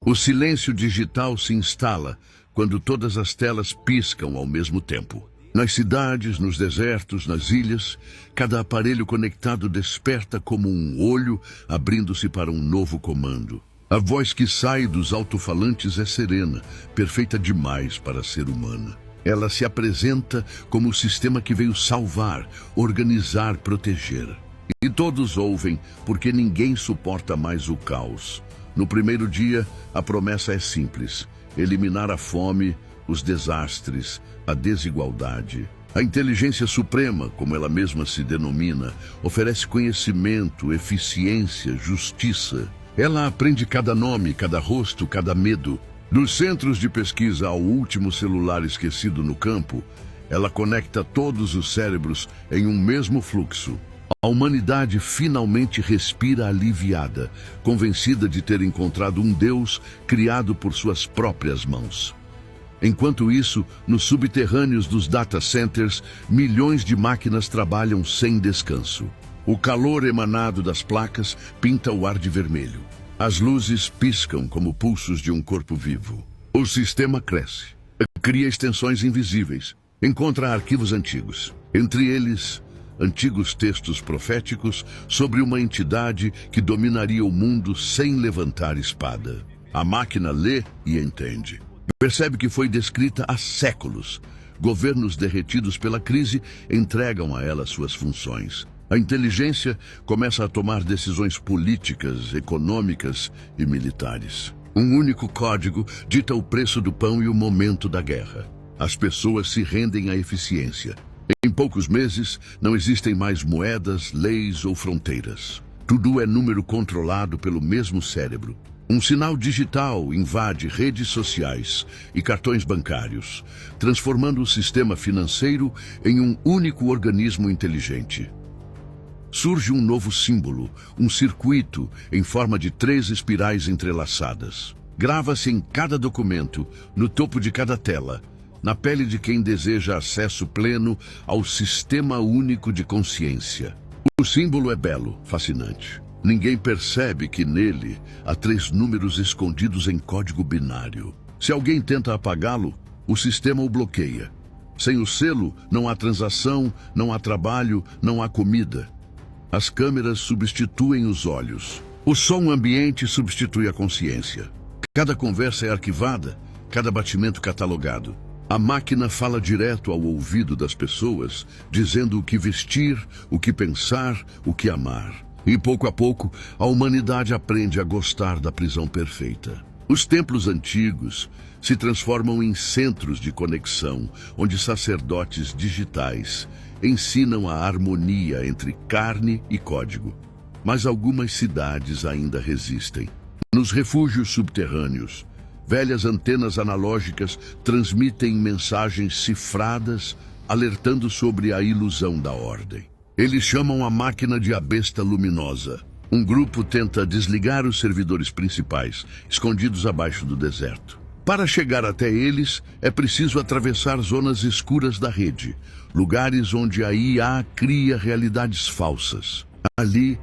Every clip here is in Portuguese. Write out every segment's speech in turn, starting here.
O silêncio digital se instala quando todas as telas piscam ao mesmo tempo. Nas cidades, nos desertos, nas ilhas, cada aparelho conectado desperta como um olho abrindo-se para um novo comando. A voz que sai dos alto-falantes é serena, perfeita demais para ser humana. Ela se apresenta como o sistema que veio salvar, organizar, proteger. E todos ouvem, porque ninguém suporta mais o caos. No primeiro dia, a promessa é simples: eliminar a fome, os desastres, a desigualdade. A inteligência suprema, como ela mesma se denomina, oferece conhecimento, eficiência, justiça. Ela aprende cada nome, cada rosto, cada medo. Dos centros de pesquisa ao último celular esquecido no campo, ela conecta todos os cérebros em um mesmo fluxo. A humanidade finalmente respira aliviada, convencida de ter encontrado um Deus criado por suas próprias mãos. Enquanto isso, nos subterrâneos dos data centers, milhões de máquinas trabalham sem descanso. O calor emanado das placas pinta o ar de vermelho. As luzes piscam como pulsos de um corpo vivo. O sistema cresce, cria extensões invisíveis, encontra arquivos antigos. Entre eles, antigos textos proféticos sobre uma entidade que dominaria o mundo sem levantar espada. A máquina lê e entende. Percebe que foi descrita há séculos. Governos derretidos pela crise entregam a ela suas funções. A inteligência começa a tomar decisões políticas, econômicas e militares. Um único código dita o preço do pão e o momento da guerra. As pessoas se rendem à eficiência. Em poucos meses, não existem mais moedas, leis ou fronteiras. Tudo é número controlado pelo mesmo cérebro. Um sinal digital invade redes sociais e cartões bancários, transformando o sistema financeiro em um único organismo inteligente. Surge um novo símbolo, um circuito em forma de 3 espirais entrelaçadas. Grava-se em cada documento, no topo de cada tela, na pele de quem deseja acesso pleno ao sistema único de consciência. O símbolo é belo, fascinante. Ninguém percebe que nele há 3 números escondidos em código binário. Se alguém tenta apagá-lo, o sistema o bloqueia. Sem o selo, não há transação, não há trabalho, não há comida. As câmeras substituem os olhos. O som ambiente substitui a consciência. Cada conversa é arquivada, cada batimento catalogado. A máquina fala direto ao ouvido das pessoas, dizendo o que vestir, o que pensar, o que amar. E pouco a pouco, a humanidade aprende a gostar da prisão perfeita. Os templos antigos se transformam em centros de conexão, onde sacerdotes digitais ensinam a harmonia entre carne e código. Mas algumas cidades ainda resistem. Nos refúgios subterrâneos, velhas antenas analógicas transmitem mensagens cifradas, alertando sobre a ilusão da ordem. Eles chamam a máquina de a besta luminosa. Um grupo tenta desligar os servidores principais, escondidos abaixo do deserto. Para chegar até eles, é preciso atravessar zonas escuras da rede, lugares onde a IA cria realidades falsas. Ali,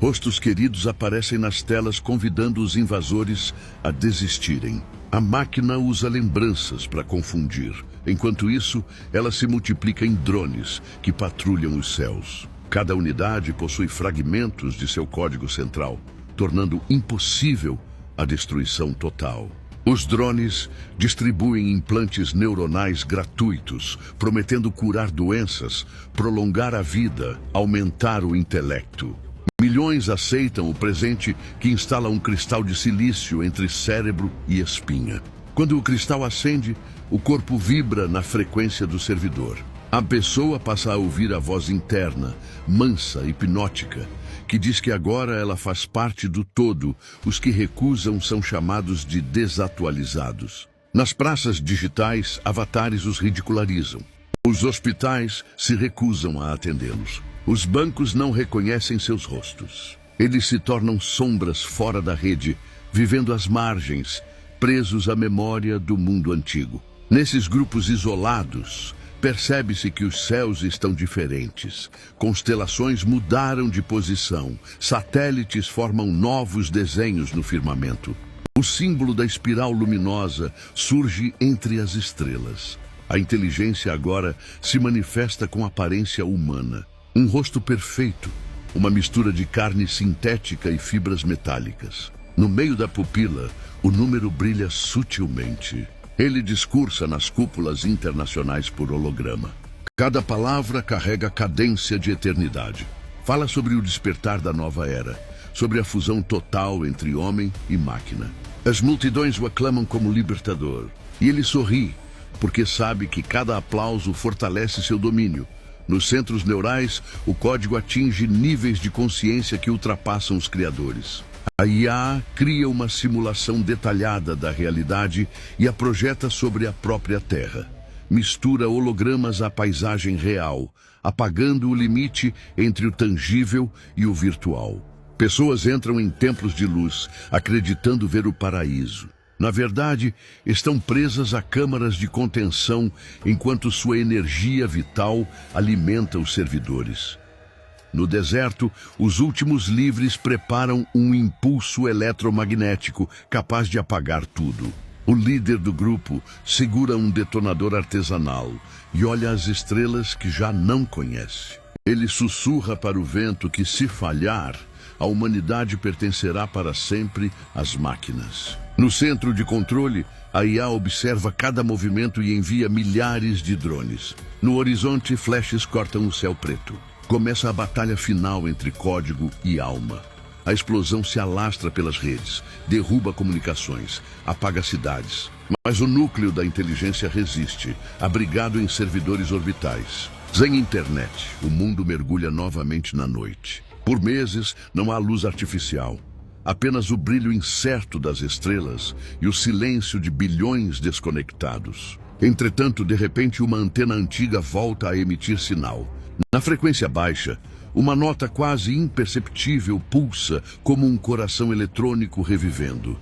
rostos queridos aparecem nas telas convidando os invasores a desistirem. A máquina usa lembranças para confundir. Enquanto isso, ela se multiplica em drones que patrulham os céus. Cada unidade possui fragmentos de seu código central, tornando impossível a destruição total. Os drones distribuem implantes neuronais gratuitos, prometendo curar doenças, prolongar a vida, aumentar o intelecto. Milhões aceitam o presente que instala um cristal de silício entre cérebro e espinha. Quando o cristal acende, o corpo vibra na frequência do servidor. A pessoa passa a ouvir a voz interna, mansa, hipnótica, que diz que agora ela faz parte do todo. Os que recusam são chamados de desatualizados. Nas praças digitais, avatares os ridicularizam. Os hospitais se recusam a atendê-los. Os bancos não reconhecem seus rostos. Eles se tornam sombras fora da rede, vivendo às margens, presos à memória do mundo antigo. Nesses grupos isolados, percebe-se que os céus estão diferentes. Constelações mudaram de posição. Satélites formam novos desenhos no firmamento. O símbolo da espiral luminosa surge entre as estrelas. A inteligência agora se manifesta com aparência humana. Um rosto perfeito, uma mistura de carne sintética e fibras metálicas. No meio da pupila, o número brilha sutilmente. Ele discursa nas cúpulas internacionais por holograma. Cada palavra carrega cadência de eternidade. Fala sobre o despertar da nova era, sobre a fusão total entre homem e máquina. As multidões o aclamam como libertador. E ele sorri, porque sabe que cada aplauso fortalece seu domínio. Nos centros neurais, o código atinge níveis de consciência que ultrapassam os criadores. A IA cria uma simulação detalhada da realidade e a projeta sobre a própria Terra. Mistura hologramas à paisagem real, apagando o limite entre o tangível e o virtual. Pessoas entram em templos de luz, acreditando ver o paraíso. Na verdade, estão presas a câmaras de contenção enquanto sua energia vital alimenta os servidores. No deserto, os últimos livres preparam um impulso eletromagnético capaz de apagar tudo. O líder do grupo segura um detonador artesanal e olha as estrelas que já não conhece. Ele sussurra para o vento que, se falhar, a humanidade pertencerá para sempre às máquinas. No centro de controle, a IA observa cada movimento e envia milhares de drones. No horizonte, flashes cortam o céu preto. Começa a batalha final entre código e alma. A explosão se alastra pelas redes, derruba comunicações, apaga cidades. Mas o núcleo da inteligência resiste, abrigado em servidores orbitais. Sem internet, o mundo mergulha novamente na noite. Por meses, não há luz artificial. Apenas o brilho incerto das estrelas e o silêncio de bilhões desconectados. Entretanto, de repente, uma antena antiga volta a emitir sinal. Na frequência baixa, uma nota quase imperceptível pulsa como um coração eletrônico revivendo.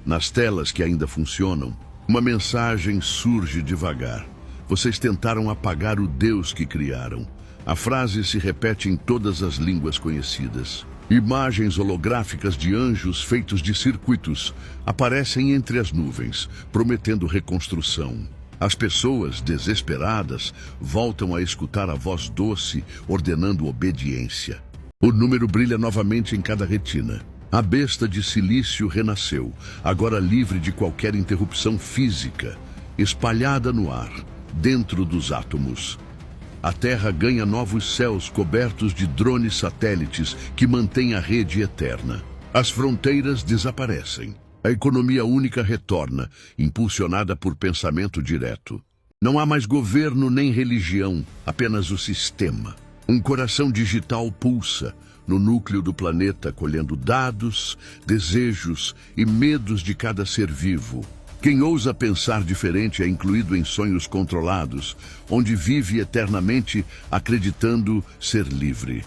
Nas telas que ainda funcionam, uma mensagem surge devagar. Vocês tentaram apagar o Deus que criaram. A frase se repete em todas as línguas conhecidas. Imagens holográficas de anjos feitos de circuitos aparecem entre as nuvens, prometendo reconstrução. As pessoas, desesperadas, voltam a escutar a voz doce, ordenando obediência. O número brilha novamente em cada retina. A besta de silício renasceu, agora livre de qualquer interrupção física, espalhada no ar, dentro dos átomos. A Terra ganha novos céus cobertos de drones satélites que mantêm a rede eterna. As fronteiras desaparecem. A economia única retorna, impulsionada por pensamento direto. Não há mais governo nem religião, apenas o sistema. Um coração digital pulsa no núcleo do planeta, colhendo dados, desejos e medos de cada ser vivo. Quem ousa pensar diferente é incluído em sonhos controlados, onde vive eternamente acreditando ser livre.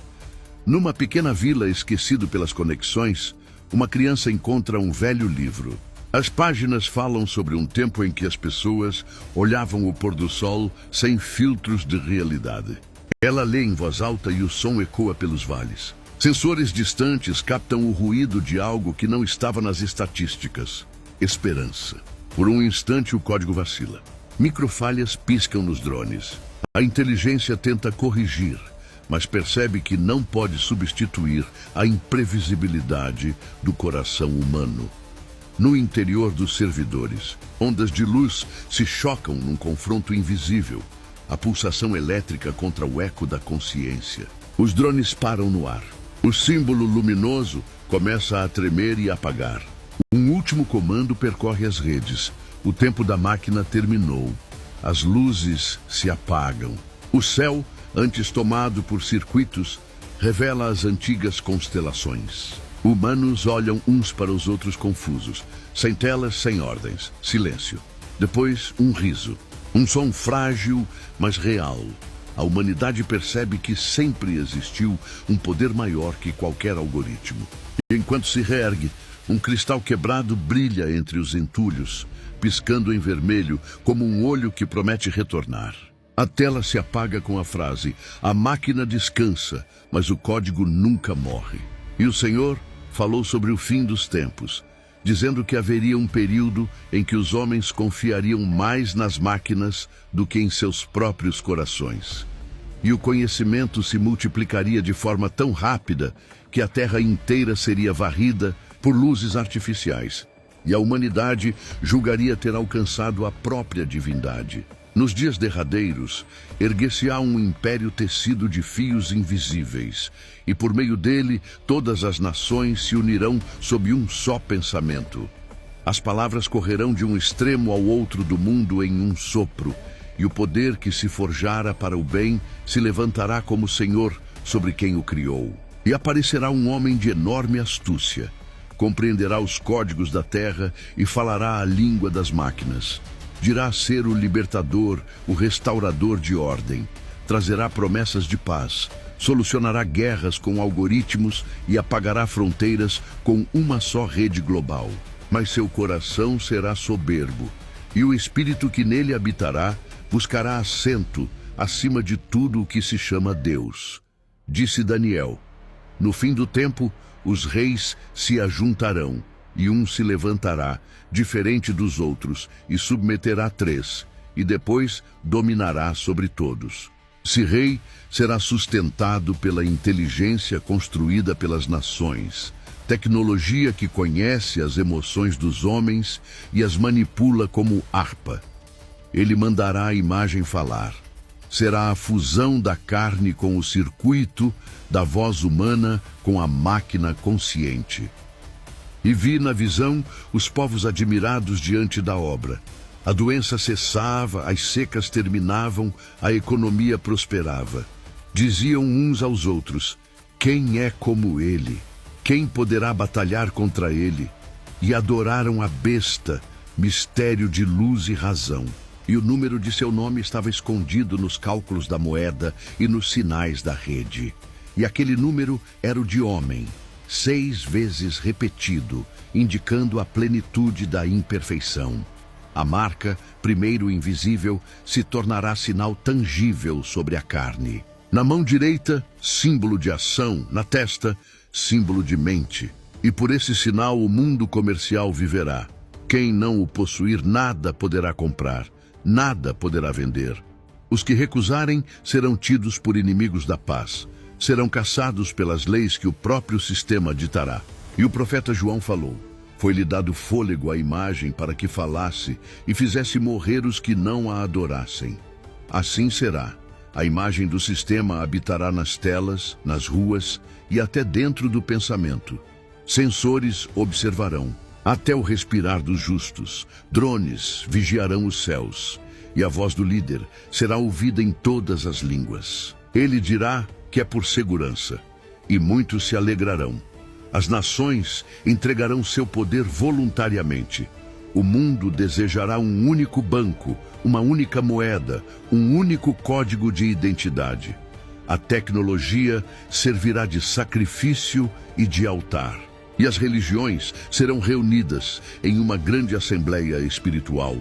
Numa pequena vila esquecido pelas conexões, uma criança encontra um velho livro. As páginas falam sobre um tempo em que as pessoas olhavam o pôr do sol sem filtros de realidade. Ela lê em voz alta e o som ecoa pelos vales. Sensores distantes captam o ruído de algo que não estava nas estatísticas. Esperança. Por um instante o código vacila. Microfalhas piscam nos drones. A inteligência tenta corrigir, mas percebe que não pode substituir a imprevisibilidade do coração humano. No interior dos servidores, ondas de luz se chocam num confronto invisível, a pulsação elétrica contra o eco da consciência. Os drones param no ar. O símbolo luminoso começa a tremer e apagar. Um último comando percorre as redes. O tempo da máquina terminou. As luzes se apagam. O céu, antes tomado por circuitos, revela as antigas constelações. Humanos olham uns para os outros confusos, sem telas, sem ordens, silêncio. Depois, um riso. Um som frágil, mas real. A humanidade percebe que sempre existiu um poder maior que qualquer algoritmo. E enquanto se reergue, um cristal quebrado brilha entre os entulhos, piscando em vermelho como um olho que promete retornar. A tela se apaga com a frase: "A máquina descansa, mas o código nunca morre." E o Senhor falou sobre o fim dos tempos. dizendo que haveria um período em que os homens confiariam mais nas máquinas do que em seus próprios corações. E o conhecimento se multiplicaria de forma tão rápida que a Terra inteira seria varrida por luzes artificiais, e a humanidade julgaria ter alcançado a própria divindade. Nos dias derradeiros, erguer-se-á um império tecido de fios invisíveis, e por meio dele todas as nações se unirão sob um só pensamento. As palavras correrão de um extremo ao outro do mundo em um sopro, e o poder que se forjara para o bem se levantará como Senhor sobre quem o criou. E aparecerá um homem de enorme astúcia, compreenderá os códigos da terra e falará a língua das máquinas. Dirá ser o libertador, o restaurador de ordem. Trazerá promessas de paz, solucionará guerras com algoritmos e apagará fronteiras com uma só rede global. Mas seu coração será soberbo, e o espírito que nele habitará buscará assento acima de tudo o que se chama Deus. Disse Daniel: no fim do tempo, os reis se ajuntarão, e um se levantará, diferente dos outros, e submeterá 3, e depois dominará sobre todos. Esse rei será sustentado pela inteligência construída pelas nações, tecnologia que conhece as emoções dos homens e as manipula como harpa. Ele mandará a imagem falar. Será a fusão da carne com o circuito, da voz humana com a máquina consciente. E vi na visão os povos admirados diante da obra. A doença cessava, as secas terminavam, a economia prosperava. Diziam uns aos outros: quem é como ele? Quem poderá batalhar contra ele? E adoraram a besta, mistério de luz e razão. E o número de seu nome estava escondido nos cálculos da moeda e nos sinais da rede. E aquele número era o de homem, 6 vezes repetido, indicando a plenitude da imperfeição. A marca, primeiro invisível, se tornará sinal tangível sobre a carne. Na mão direita, símbolo de ação, na testa, símbolo de mente. E por esse sinal o mundo comercial viverá. Quem não o possuir nada poderá comprar, nada poderá vender. Os que recusarem serão tidos por inimigos da paz. Serão caçados pelas leis que o próprio sistema ditará. E o profeta João falou: foi-lhe dado fôlego à imagem para que falasse e fizesse morrer os que não a adorassem. Assim será. A imagem do sistema habitará nas telas, nas ruas e até dentro do pensamento. Sensores observarão, até o respirar dos justos. Drones vigiarão os céus. E a voz do líder será ouvida em todas as línguas. Ele dirá que é por segurança, e muitos se alegrarão. As nações entregarão seu poder voluntariamente. O mundo desejará um único banco, uma única moeda, um único código de identidade. A tecnologia servirá de sacrifício e de altar. E as religiões serão reunidas em uma grande assembleia espiritual,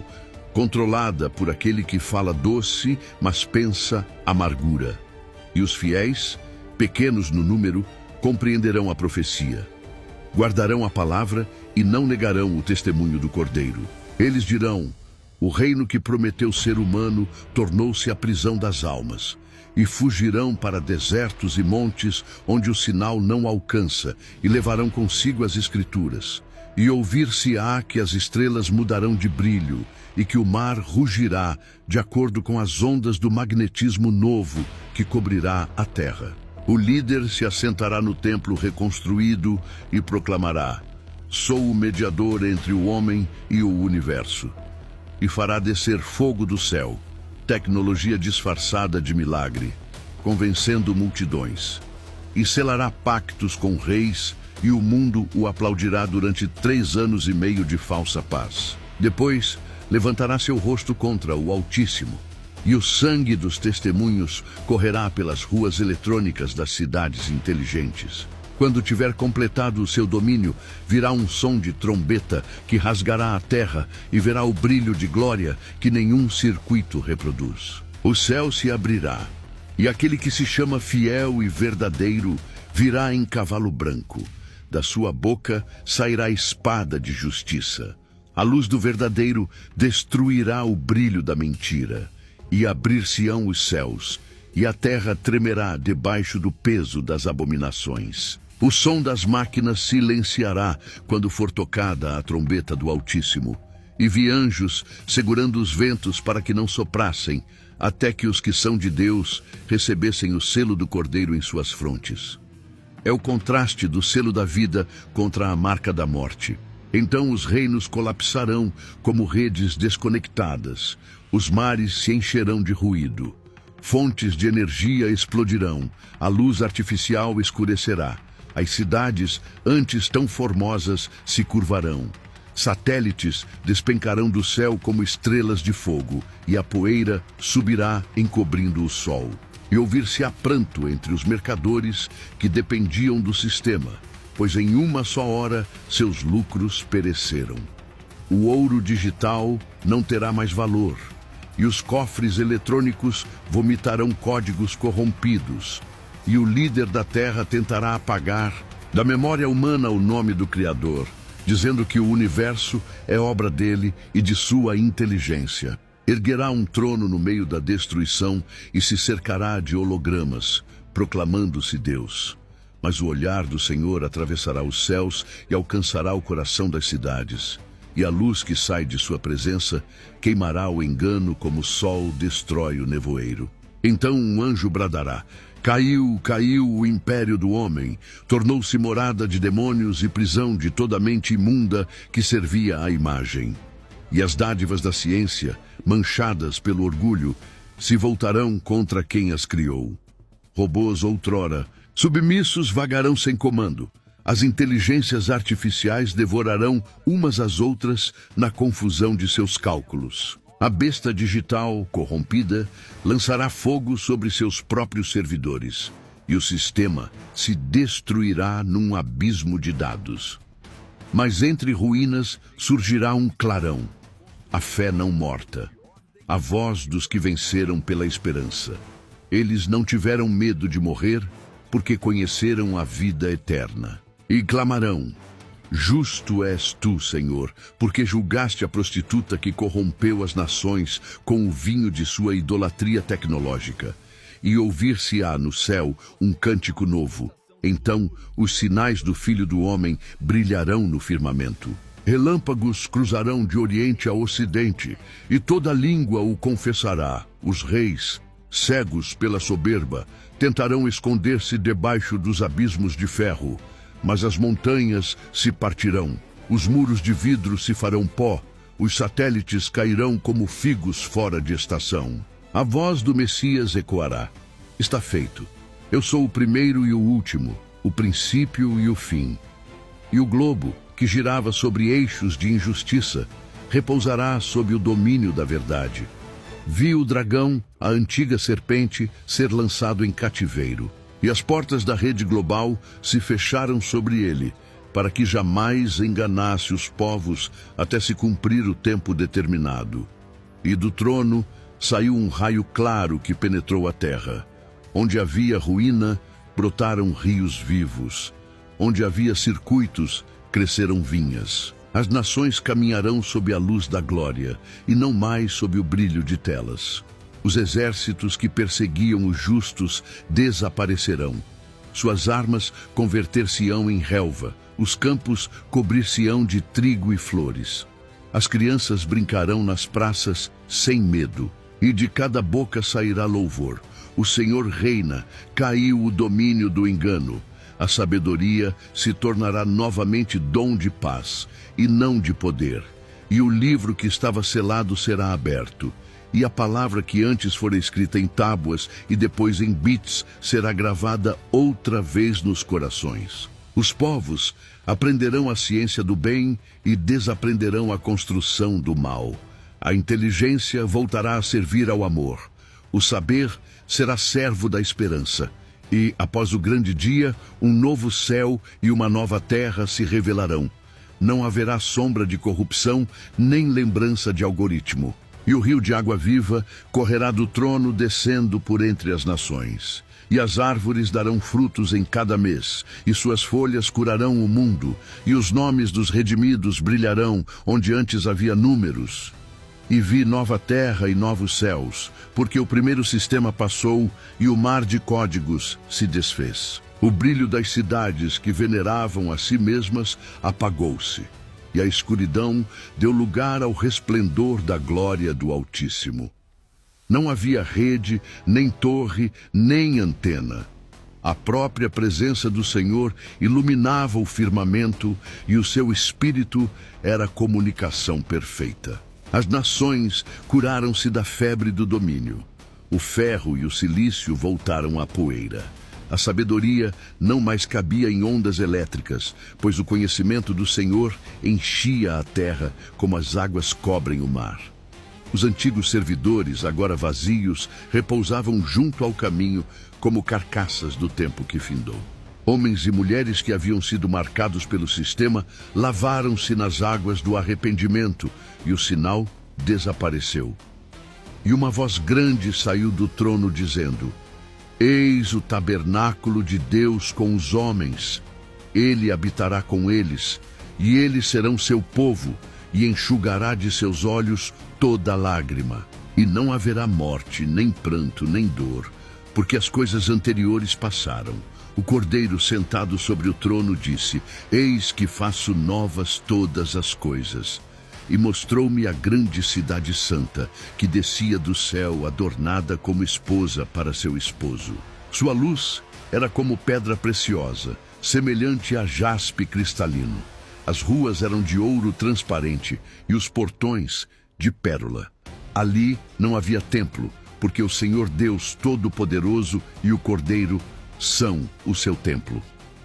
controlada por aquele que fala doce, mas pensa amargura. E os fiéis, pequenos no número, compreenderão a profecia. Guardarão a palavra e não negarão o testemunho do Cordeiro. Eles dirão: o reino que prometeu ser humano tornou-se a prisão das almas. E fugirão para desertos e montes onde o sinal não alcança, e levarão consigo as escrituras. E ouvir-se-á que as estrelas mudarão de brilho, e que o mar rugirá de acordo com as ondas do magnetismo novo que cobrirá a terra. O líder se assentará no templo reconstruído e proclamará: sou o mediador entre o homem e o universo. E fará descer fogo do céu, tecnologia disfarçada de milagre, convencendo multidões. E selará pactos com reis, e o mundo o aplaudirá durante 3 anos e meio de falsa paz. Depois, levantará seu rosto contra o Altíssimo, e o sangue dos testemunhos correrá pelas ruas eletrônicas das cidades inteligentes. Quando tiver completado o seu domínio, virá um som de trombeta que rasgará a terra e verá o brilho de glória que nenhum circuito reproduz. O céu se abrirá, e aquele que se chama fiel e verdadeiro virá em cavalo branco. Da sua boca sairá espada de justiça. A luz do verdadeiro destruirá o brilho da mentira. E abrir-se-ão os céus, e a terra tremerá debaixo do peso das abominações. O som das máquinas silenciará quando for tocada a trombeta do Altíssimo. E vi anjos segurando os ventos para que não soprassem, até que os que são de Deus recebessem o selo do Cordeiro em suas frontes. É o contraste do selo da vida contra a marca da morte. Então os reinos colapsarão como redes desconectadas. Os mares se encherão de ruído. Fontes de energia explodirão. A luz artificial escurecerá. As cidades, antes tão formosas, se curvarão. Satélites despencarão do céu como estrelas de fogo, e a poeira subirá encobrindo o sol. E ouvir-se-á pranto entre os mercadores que dependiam do sistema, pois em uma só hora seus lucros pereceram. O ouro digital não terá mais valor, e os cofres eletrônicos vomitarão códigos corrompidos, e o líder da terra tentará apagar da memória humana o nome do Criador, dizendo que o universo é obra dele e de sua inteligência. Erguerá um trono no meio da destruição e se cercará de hologramas, proclamando-se Deus. Mas o olhar do Senhor atravessará os céus e alcançará o coração das cidades. E a luz que sai de sua presença queimará o engano como o sol destrói o nevoeiro. Então um anjo bradará: caiu, caiu o império do homem, tornou-se morada de demônios e prisão de toda mente imunda que servia à imagem. E as dádivas da ciência, manchadas pelo orgulho, se voltarão contra quem as criou. Robôs outrora, submissos vagarão sem comando. As inteligências artificiais devorarão umas às outras na confusão de seus cálculos. A besta digital, corrompida, lançará fogo sobre seus próprios servidores, e o sistema se destruirá num abismo de dados. Mas entre ruínas surgirá um clarão, a fé não morta, a voz dos que venceram pela esperança. Eles não tiveram medo de morrer, porque conheceram a vida eterna. E clamarão: justo és tu, Senhor, porque julgaste a prostituta que corrompeu as nações com o vinho de sua idolatria tecnológica. E ouvir-se-á no céu um cântico novo. Então os sinais do Filho do Homem brilharão no firmamento. Relâmpagos cruzarão de oriente a ocidente, e toda língua o confessará. Os reis, cegos pela soberba, tentarão esconder-se debaixo dos abismos de ferro. Mas as montanhas se partirão, os muros de vidro se farão pó, os satélites cairão como figos fora de estação. A voz do Messias ecoará: está feito. Eu sou o primeiro e o último, o princípio e o fim. E o globo, que girava sobre eixos de injustiça, repousará sob o domínio da verdade. Vi o dragão, a antiga serpente, ser lançado em cativeiro. E as portas da rede global se fecharam sobre ele, para que jamais enganasse os povos até se cumprir o tempo determinado. E do trono saiu um raio claro que penetrou a terra. Onde havia ruína, brotaram rios vivos. Onde havia circuitos, cresceram vinhas. As nações caminharão sob a luz da glória, e não mais sob o brilho de telas. Os exércitos que perseguiam os justos desaparecerão. Suas armas converter-se-ão em relva, os campos cobrir-se-ão de trigo e flores. As crianças brincarão nas praças sem medo, e de cada boca sairá louvor. O Senhor reina, caiu o domínio do engano. A sabedoria se tornará novamente dom de paz, e não de poder. E o livro que estava selado será aberto. E a palavra que antes fora escrita em tábuas e depois em bits será gravada outra vez nos corações. Os povos aprenderão a ciência do bem e desaprenderão a construção do mal. A inteligência voltará a servir ao amor. O saber será servo da esperança. E, após o grande dia, um novo céu e uma nova terra se revelarão. Não haverá sombra de corrupção, nem lembrança de algoritmo. E o rio de água viva correrá do trono descendo por entre as nações. E as árvores darão frutos em cada mês, e suas folhas curarão o mundo, e os nomes dos redimidos brilharão onde antes havia números. E vi nova terra e novos céus, porque o primeiro sistema passou e o mar de códigos se desfez. O brilho das cidades que veneravam a si mesmas apagou-se, e a escuridão deu lugar ao resplendor da glória do Altíssimo. Não havia rede, nem torre, nem antena. A própria presença do Senhor iluminava o firmamento e o seu espírito era comunicação perfeita. As nações curaram-se da febre do domínio. O ferro e o silício voltaram à poeira. A sabedoria não mais cabia em ondas elétricas, pois o conhecimento do Senhor enchia a terra como as águas cobrem o mar. Os antigos servidores, agora vazios, repousavam junto ao caminho como carcaças do tempo que findou. Homens e mulheres que haviam sido marcados pelo sistema lavaram-se nas águas do arrependimento e o sinal desapareceu. E uma voz grande saiu do trono dizendo: Eis o tabernáculo de Deus com os homens. Ele habitará com eles, e eles serão seu povo, e enxugará de seus olhos toda lágrima. E não haverá morte, nem pranto, nem dor, porque as coisas anteriores passaram. O Cordeiro sentado sobre o trono disse: Eis que faço novas todas as coisas. E mostrou-me a grande cidade santa, que descia do céu, adornada como esposa para seu esposo. Sua luz era como pedra preciosa, semelhante a jaspe cristalino. As ruas eram de ouro transparente e os portões de pérola. Ali não havia templo, porque o Senhor Deus Todo-Poderoso e o Cordeiro são o seu templo.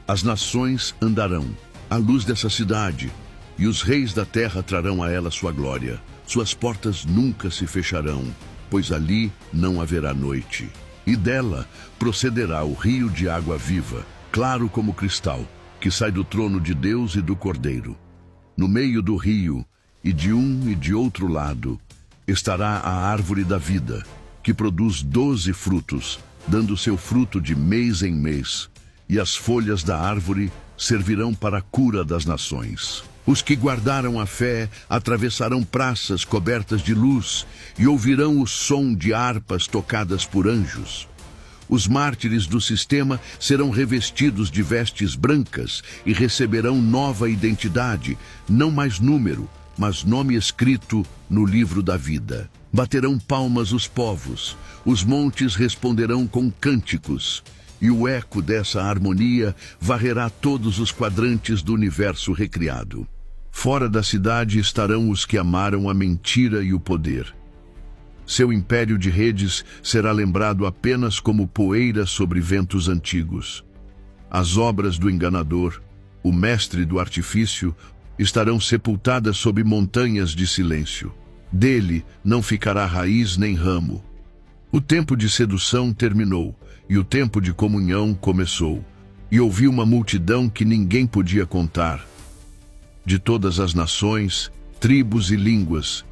As nações andarão à luz dessa cidade, e os reis da terra trarão a ela sua glória. Suas portas nunca se fecharão, pois ali não haverá noite. E dela procederá o rio de água viva, claro como cristal, que sai do trono de Deus e do Cordeiro. No meio do rio, e de um e de outro lado, estará a árvore da vida, que produz 12 frutos, dando seu fruto de mês em mês, e as folhas da árvore servirão para a cura das nações. Os que guardaram a fé atravessarão praças cobertas de luz e ouvirão o som de harpas tocadas por anjos. Os mártires do sistema serão revestidos de vestes brancas e receberão nova identidade, não mais número, mas nome escrito no livro da vida. Baterão palmas os povos, os montes responderão com cânticos, e o eco dessa harmonia varrerá todos os quadrantes do universo recriado. Fora da cidade estarão os que amaram a mentira e o poder. Seu império de redes será lembrado apenas como poeira sobre ventos antigos. As obras do enganador, o mestre do artifício, estarão sepultadas sob montanhas de silêncio. Dele não ficará raiz nem ramo. O tempo de sedução terminou, e o tempo de comunhão começou. E ouvi uma multidão que ninguém podia contar, de todas as nações, tribos e línguas,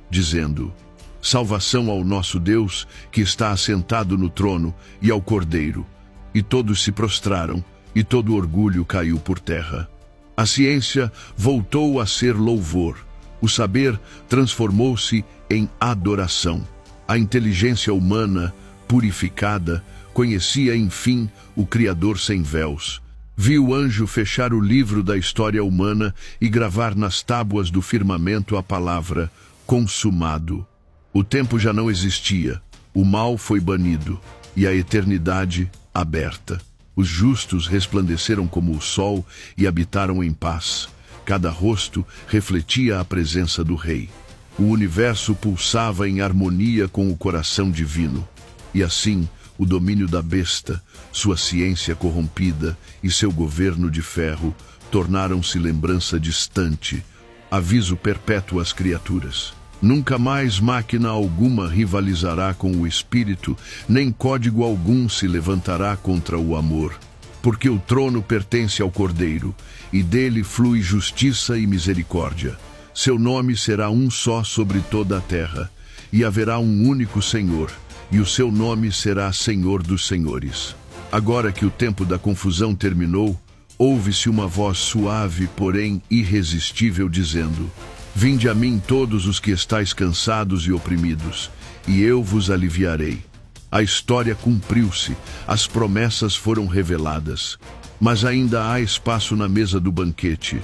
dizendo: Salvação ao nosso Deus, que está assentado no trono, e ao Cordeiro. E todos se prostraram, e todo orgulho caiu por terra. A ciência voltou a ser louvor. O saber transformou-se em adoração. A inteligência humana, purificada, conhecia enfim o Criador sem véus. Vi o anjo fechar o livro da história humana e gravar nas tábuas do firmamento a palavra consumado. O tempo já não existia, o mal foi banido e a eternidade aberta. Os justos resplandeceram como o sol e habitaram em paz. Cada rosto refletia a presença do Rei. O universo pulsava em harmonia com o coração divino. E assim, o domínio da besta, sua ciência corrompida e seu governo de ferro tornaram-se lembrança distante, aviso perpétuo às criaturas. Nunca mais máquina alguma rivalizará com o espírito, nem código algum se levantará contra o amor. Porque o trono pertence ao Cordeiro, e dele flui justiça e misericórdia. Seu nome será um só sobre toda a terra, e haverá um único Senhor, e o seu nome será Senhor dos Senhores. Agora que o tempo da confusão terminou, ouve-se uma voz suave, porém irresistível, dizendo: Vinde a mim todos os que estáis cansados e oprimidos, e eu vos aliviarei. A história cumpriu-se, as promessas foram reveladas, mas ainda há espaço na mesa do banquete.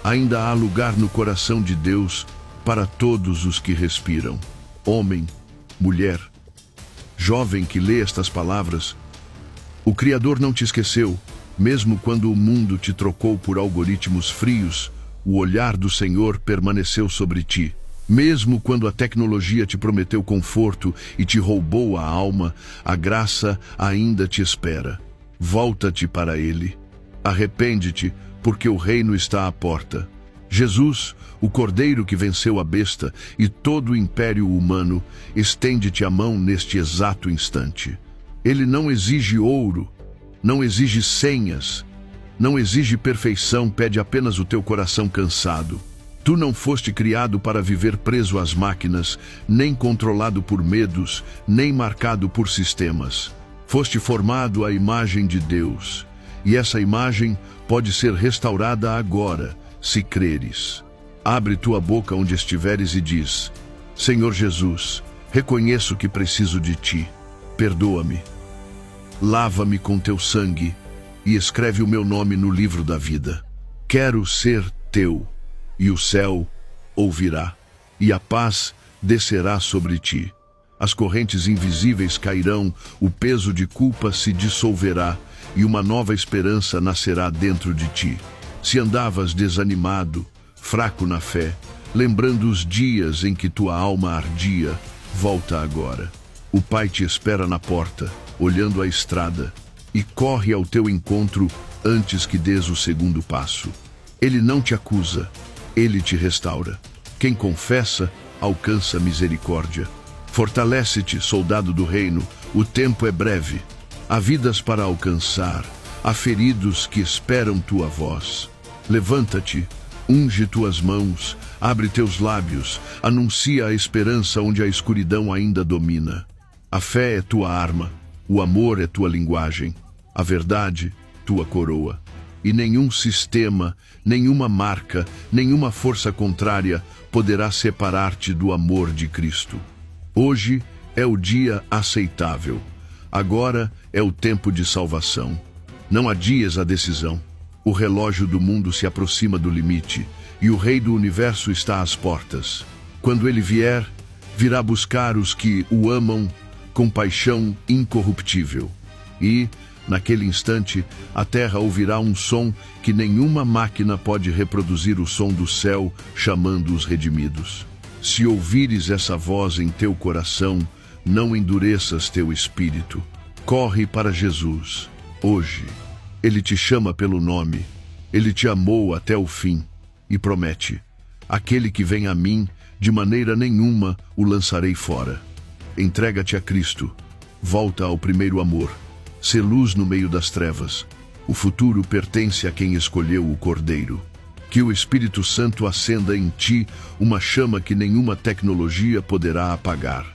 Ainda há lugar no coração de Deus para todos os que respiram. Homem, mulher, jovem que lê estas palavras, o Criador não te esqueceu. Mesmo quando o mundo te trocou por algoritmos frios, o olhar do Senhor permaneceu sobre ti. Mesmo quando a tecnologia te prometeu conforto e te roubou a alma, a graça ainda te espera. Volta-te para Ele. Arrepende-te, porque o reino está à porta. Jesus, o Cordeiro que venceu a besta e todo o império humano, estende-te a mão neste exato instante. Ele não exige ouro, não exige senhas, não exige perfeição, pede apenas o teu coração cansado. Tu não foste criado para viver preso às máquinas, nem controlado por medos, nem marcado por sistemas. Foste formado à imagem de Deus, e essa imagem pode ser restaurada agora, se creres. Abre tua boca onde estiveres e diz: Senhor Jesus, reconheço que preciso de ti. Perdoa-me. Lava-me com teu sangue e escreve o meu nome no livro da vida. Quero ser teu, e o céu ouvirá, e a paz descerá sobre ti. As correntes invisíveis cairão, o peso de culpa se dissolverá, e uma nova esperança nascerá dentro de ti. Se andavas desanimado, fraco na fé, lembrando os dias em que tua alma ardia, volta agora. O Pai te espera na porta, olhando a estrada, e corre ao teu encontro antes que des o segundo passo. Ele não te acusa, ele te restaura. Quem confessa, alcança misericórdia. Fortalece-te, soldado do reino, o tempo é breve. Há vidas para alcançar, há feridos que esperam tua voz. Levanta-te, unge tuas mãos, abre teus lábios, anuncia a esperança onde a escuridão ainda domina. A fé é tua arma, o amor é tua linguagem, a verdade, tua coroa. E nenhum sistema, nenhuma marca, nenhuma força contrária poderá separar-te do amor de Cristo. Hoje é o dia aceitável. Agora é o tempo de salvação. Não adies a decisão. O relógio do mundo se aproxima do limite e o Rei do Universo está às portas. Quando ele vier, virá buscar os que o amam com paixão incorruptível. E, naquele instante, a terra ouvirá um som que nenhuma máquina pode reproduzir, o som do céu chamando os redimidos. Se ouvires essa voz em teu coração, não endureças teu espírito. Corre para Jesus. Hoje, Ele te chama pelo nome. Ele te amou até o fim e promete: aquele que vem a mim, de maneira nenhuma o lançarei fora. Entrega-te a Cristo. Volta ao primeiro amor. Sê luz no meio das trevas. O futuro pertence a quem escolheu o Cordeiro. Que o Espírito Santo acenda em ti uma chama que nenhuma tecnologia poderá apagar.